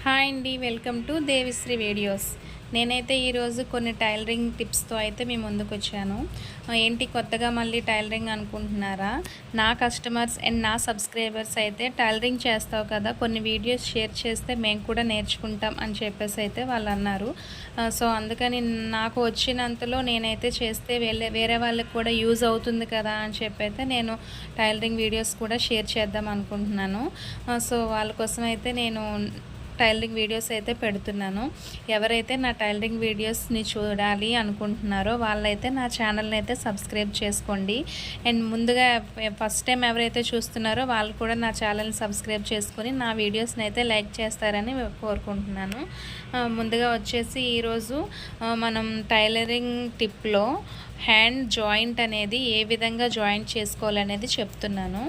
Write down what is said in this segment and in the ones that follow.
Hi అండి, welcome to Devi Sri videos. నేనైతే ఈరోజు కొన్ని టైలరింగ్ టిప్స్తో అయితే మీ ముందుకు వచ్చాను. ఏంటి కొత్తగా మళ్ళీ టైలరింగ్ అనుకుంటున్నారా? నా కస్టమర్స్ అండ్ నా సబ్స్క్రైబర్స్ అయితే టైలరింగ్ చేస్తావు కదా, కొన్ని వీడియోస్ షేర్ చేస్తే మేము కూడా నేర్చుకుంటాం అని చెప్పేసి అయితే వాళ్ళు అన్నారు. సో అందుకని నాకు వచ్చినంతలో నేనైతే చేస్తే వేరే వాళ్ళకి కూడా యూజ్ అవుతుంది కదా అని చెప్పి అయితే నేను టైలరింగ్ వీడియోస్ కూడా షేర్ చేద్దాం అనుకుంటున్నాను. సో వాళ్ళ కోసం అయితే నేను టైలరింగ్ వీడియోస్ అయితే పెడుతున్నాను. ఎవరైతే నా టైలరింగ్ వీడియోస్ని చూడాలి అనుకుంటున్నారో వాళ్ళైతే నా ఛానల్ని అయితే సబ్స్క్రైబ్ చేసుకోండి. అండ్ ముందుగా ఫస్ట్ టైం ఎవరైతే చూస్తున్నారో వాళ్ళు కూడా నా ఛానల్ని సబ్స్క్రైబ్ చేసుకొని నా వీడియోస్ని అయితే లైక్ చేస్తారని కోరుకుంటున్నాను. ముందుగా వచ్చేసి ఈరోజు మనం టైలరింగ్ టిప్లో హ్యాండ్ జాయింట్ అనేది ఏ విధంగా జాయింట్ చేసుకోవాలనేది చెప్తున్నాను.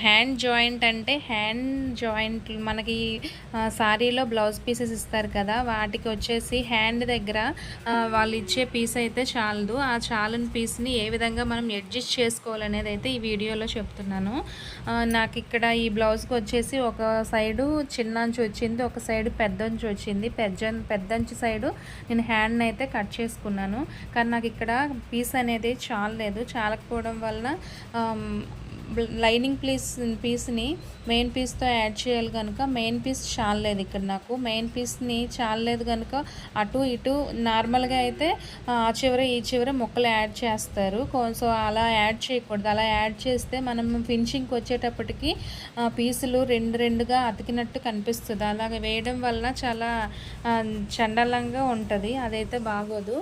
హ్యాండ్ జాయింట్ అంటే హ్యాండ్ జాయింట్ మనకి సారీలో బ్లౌజ్ పీసెస్ ఇస్తారు కదా, వాటికి వచ్చేసి హ్యాండ్ దగ్గర వాళ్ళు ఇచ్చే పీస్ అయితే చాలదు. ఆ చాలని పీస్ని ఏ విధంగా మనం అడ్జస్ట్ చేసుకోవాలనేది అయితే ఈ వీడియోలో చెప్తున్నాను. నాకు ఇక్కడ ఈ బ్లౌజ్కి వచ్చేసి ఒక సైడు చిన్నంచు వచ్చింది, ఒక సైడు పెద్దంచు వచ్చింది. పెద్దంచు సైడు నేను హ్యాండ్ని అయితే కట్ చేసుకున్నాను. కానీ నాకు ఇక్కడ పీస్ అనేది చాలకపోవడం వలన లైనింగ్ పీస్ని మెయిన్ పీస్తో యాడ్ చేయాలి కనుక మెయిన్ పీస్ చాలలేదు. ఇక్కడ నాకు మెయిన్ పీస్ని చాలలేదు కనుక అటు ఇటు నార్మల్గా అయితే ఆ చివర ఈ చివర ముక్కలు యాడ్ చేస్తారు. సో అలా యాడ్ చేయకూడదు. అలా యాడ్ చేస్తే మనం ఫినిషింగ్కి వచ్చేటప్పటికి పీసులు రెండుగా అతికినట్టు కనిపిస్తుంది. అలాగే వేయడం వలన చాలా చండాలంగా ఉంటుంది, అదైతే బాగోదు.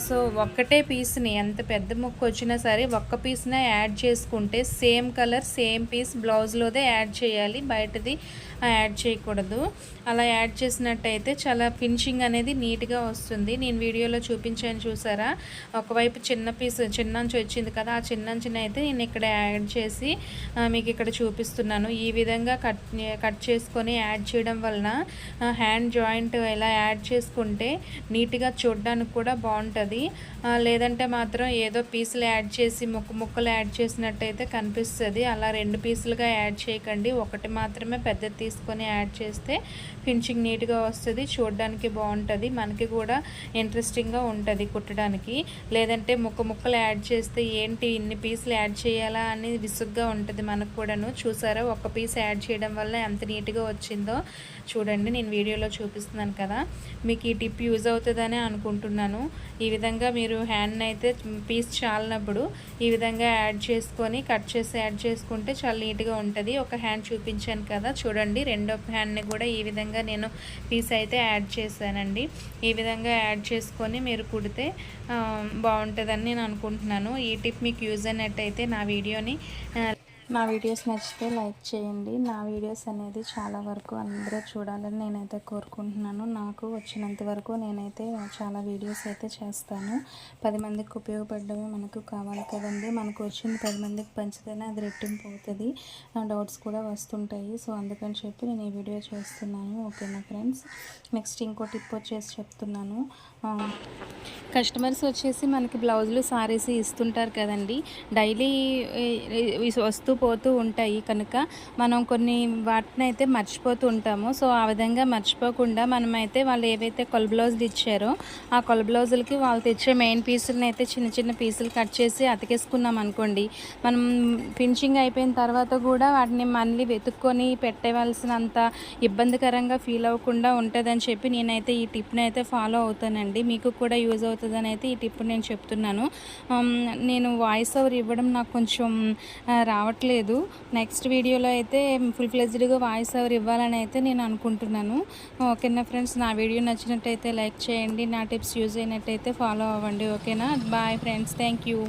సో ఒక్కటే పీస్ని ఎంత పెద్ద ముక్క వచ్చినా సరే ఒక్క పీస్నే యాడ్ చేసుకుంటే సేమ్ కలర్ సేమ్ పీస్ బ్లౌజ్లోదే యాడ్ చేయాలి, బయటది యాడ్ చేయకూడదు. అలా యాడ్ చేసినట్టయితే చాలా ఫినిషింగ్ అనేది నీట్గా వస్తుంది. నేను వీడియోలో చూపించాను చూసారా, ఒకవైపు చిన్నంచు వచ్చింది కదా, ఆ చిన్నంచుని అయితే నేను ఇక్కడ యాడ్ చేసి మీకు ఇక్కడ చూపిస్తున్నాను. ఈ విధంగా కట్ చేసుకొని యాడ్ చేయడం వలన హ్యాండ్ జాయింట్ ఇలా యాడ్ చేసుకుంటే నీట్గా చూడడానికి కూడా బాగుంటుంది. లేదంటే మాత్రం ఏదో పీసులు యాడ్ చేసి ముక్కలు యాడ్ చేసినట్టయితే కనిపిస్తుంది. అలా రెండు పీసులుగా యాడ్ చేయకండి, ఒకటి మాత్రమే పెద్దది తీసుకొని యాడ్ చేస్తే ఫినిషింగ్ నీట్గా వస్తుంది, చూడడానికి బాగుంటుంది, మనకి కూడా ఇంట్రెస్టింగ్గా ఉంటుంది కుట్టడానికి. లేదంటే ముక్కలు యాడ్ చేస్తే ఏంటి ఇన్ని పీసులు యాడ్ చేయాలా అని విసుగ్గా ఉంటుంది మనకు కూడాను. చూసారా, ఒక పీస్ యాడ్ చేయడం వల్ల ఎంత నీట్గా వచ్చిందో చూడండి. నేను వీడియోలో చూపిస్తున్నాను కదా, మీకు ఈ టిప్ యూజ్ అవుతుందని అనుకుంటున్నాను. ఈ విధంగా మీరు హ్యాండ్ని అయితే పీస్ చాలినప్పుడు ఈ విధంగా యాడ్ చేసుకొని కట్ చేసి యాడ్ చేసుకుంటే చాలా నీట్గా ఉంటుంది. ఒక హ్యాండ్ చూపించాను కదా చూడండి, రెండో హ్యాండ్ని కూడా ఈ విధంగా నేను పీస్ అయితే యాడ్ చేశానండి. ఈ విధంగా యాడ్ చేసుకొని మీరు కుడితే బాగుంటుందని నేను అనుకుంటున్నాను. ఈ టిప్ మీకు యూజ్ అయినట్టయితే నా వీడియోస్ నచ్చితే లైక్ చేయండి. నా వీడియోస్ అనేది చాలా వరకు అందరూ చూడాలని నేనైతే కోరుకుంటున్నాను. నాకు వచ్చినంత వరకు నేనైతే చాలా వీడియోస్ అయితే చేస్తాను. 10 మందికి ఉపయోగపడడమే మనకు కావాలి కదండి. మనకు వచ్చింది 10 మందికి పంచితేనే అది రెట్టింపు అవుతుంది, డౌట్స్ కూడా వస్తుంటాయి. సో అందుకని చెప్పి నేను ఈ వీడియో చేస్తున్నాను. ఓకేనా ఫ్రెండ్స్, నెక్స్ట్ ఇంకో టిప్ వచ్చేసి చెప్తున్నాను. కస్టమర్స్ వచ్చేసి మనకి బ్లౌజులు సారీస్ ఇస్తుంటారు కదండి, డైలీ వస్తూ పోతూ ఉంటాయి కనుక మనం కొన్ని వాటిని అయితే మర్చిపోతూ ఉంటాము. సో ఆ విధంగా మర్చిపోకుండా మనమైతే వాళ్ళు ఏవైతే కొల బ్లౌజులు ఇచ్చారో ఆ కొల బ్లౌజులకి వాళ్ళు తెచ్చే మెయిన్ పీసులను అయితే చిన్న పీసులు కట్ చేసి అతికేసుకున్నాం అనుకోండి, మనం ఫినిషింగ్ అయిపోయిన తర్వాత కూడా వాటిని మళ్ళీ వెతుక్కొని పెట్టవలసినంత ఇబ్బందికరంగా ఫీల్ అవ్వకుండా ఉంటుందని చెప్పి నేనైతే ఈ టిప్ని అయితే ఫాలో అవుతానండి. మీకు కూడా యూజ్ అవుతుందని అయితే ఈ టిప్ నేను చెప్తున్నాను. నేను వాయిస్ ఓవర్ ఇవ్వడం నాకు కొంచెం రావట్లేదు. నెక్స్ట్ వీడియోలో అయితే ఫుల్ ఫ్లెజ్డ్గా వాయిస్ ఓవర్ ఇవ్వాలని అయితే నేను అనుకుంటున్నాను. ఓకేనా ఫ్రెండ్స్, నా వీడియో నచ్చినట్టయితే లైక్ చేయండి, నా టిప్స్ యూజ్ అయినట్టయితే ఫాలో అవ్వండి. ఓకేనా, బాయ్ ఫ్రెండ్స్, థ్యాంక్ యూ.